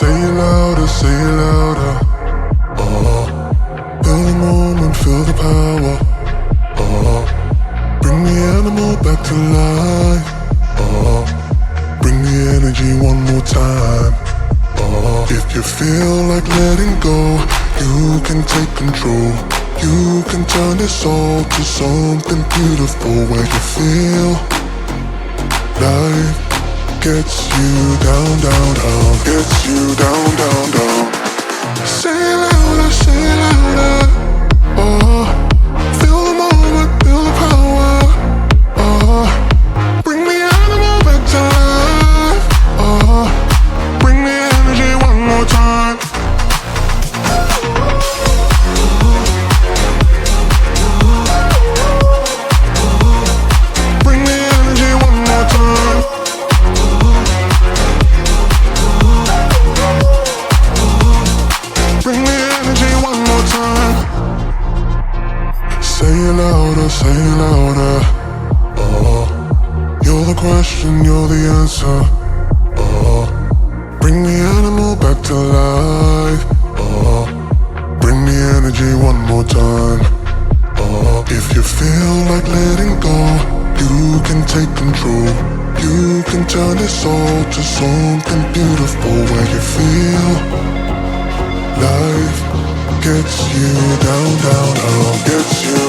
Say it louder, say it louder. Feel the moment, feel the power. Bring the animal back to life. Bring the energy one more time. If you feel like letting go, you can take control. You can turn this all to something beautiful, where you feel life gets you down, down, down. Gets you down, down, down. Say it louder, say it louder. Feel the moment, feel the power. Bring the animal back to life. Bring the energy one more time. Bring the energy one more time. Bring the energy one more time. Say it louder, say it louder. You're the question, you're the answer. Bring the animal back to life. Bring the energy one more time. If you feel like letting go, you can take control. You can turn this all to something beautiful, where you feel life gets you down, down, down. Gets you